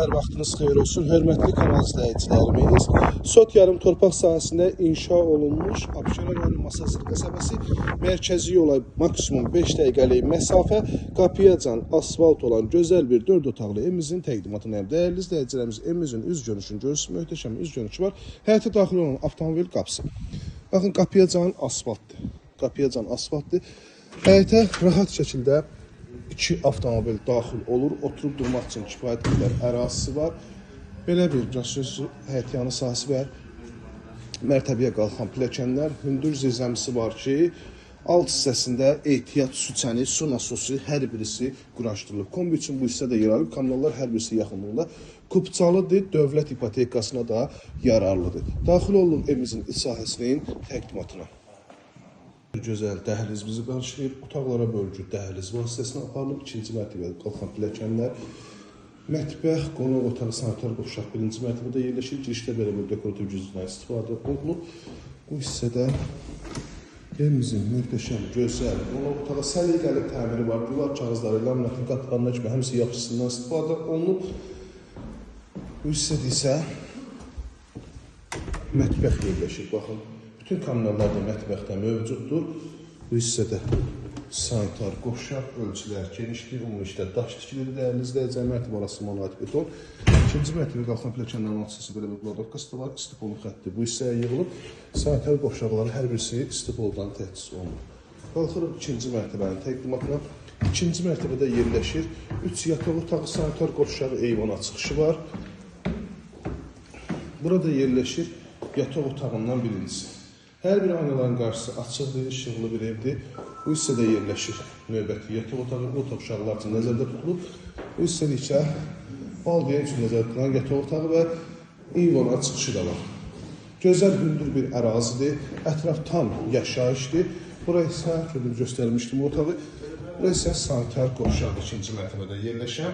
Hər vaxtınız xeyir olsun, hörmətli kanal izləyicilərimiz. Sot yarım torpaq sahəsində inşa olunmuş Abşeron rayonu Masazır qəsəbəsi mərkəzi yola maksimum 5 dəqiqəlik məsafə, qapıyacan asfalt olan gözəl bir 4 otaqlı evimizin təqdimatına. Dəyərli izləyicilərimiz, evimizin üz görünüşünü görürsünüz, möhtəşəm üz görünüşü var. Həyətə daxil olan avtomobil qapısı. Baxın, qapıyacan asfaltdır. Qapıyacan asfaltdır. Həyətə rahat şəkildə 2 avtomobil daxil olur, oturub durmaq üçün kifayət qədər ərazisi var. Belə bir həyətyanı sahəsi və mərtəbəyə qalxan pilləkənlər, hündür zirzəmisi var ki, alt hissəsində ehtiyat su çəni, su nasosu hər birisi quraşdırılıb. Kombi üçün bu hissədə yer alıb, kanallar hər birisi yaxınlığında kupçalıdır, dövlət ipotekasına da yararlıdır. Daxil olun evimizin iç sahəsinin təqdimatına. Gözəl dəhliz bizi qarşılayır. Otaqlara bölgü dəhliz vasitəsilə aparılıb. 2-ci mərtəbədə qalxan pilləkənlər. Mətbəx, qonaq otağı, sanitar qovşaq 1-ci mərtəbədə yerləşir. Girişdə belə bir dekorativ cüzdən istifadə olunub. Bu hissədə evimizin möhtəşəm, gözəl, qonaq otağı səliqəli təmiri var. Divar kağızları, laminatın qatlarına kimi həmsi yapısından istifadə olunub. Bu hissədə isə mətbəx yerləşir. Baxın. Bütün kanallar da mətbəxdə mövcuddur. Bu hissədə sanitar qovşaq, ölçülər genişdir, ümumi işlər daş tikilidir, dəyərli izləyicilər, mərtəbə arası monolit beton. 2-ci mərtəbə qalxan pilləkənlərin alçısı belə bir blokadkası var, istipolu xətti bu hissəyə yığılıb. Sanitar qovşaqların hər birisi istipoldan təchiz olunur. Qalxırıq 2-ci mərtəbənin təqdimatına. 2-ci mərtəbədə yerləşir. 3 yataq otağı, sanitar qovşağı, eyvana çıxışı var. Burada yerləşir yataq otağından birincisi. Hər bir aynaların qarşısı açıqdır, işıqlı bir evdir. Bu hissədə yerləşir növbəti yataq otağı, bu otaq uşaqlar üçün nəzərdə tutulub. Bu hissədə isə valideyn üçün nəzərdə tutulan yataq otağı və eyvana çıxışı da var. Gözəl hündür bir ərazidir, ətraf tam yaşayışdır. Buraya isə göstərmişdim bu otağı. Buraya isə sanitar qovşaq 2-ci mərtəbədə yerləşən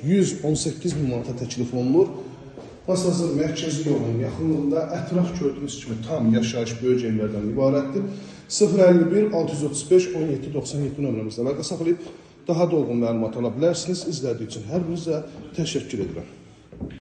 118 min manata təklif olunur. Masazır mərkəzi yolun yaxınlığında ətraf gördüyünüz kimi tam yaşayış böyük evlərdən ibarətdir. 051 635 17 97 nömrəmizdə əlaqə saxlayıb daha dolğun məlumat ala bilərsiniz. İzlədiyi üçün hər birinizə təşəkkür edirəm.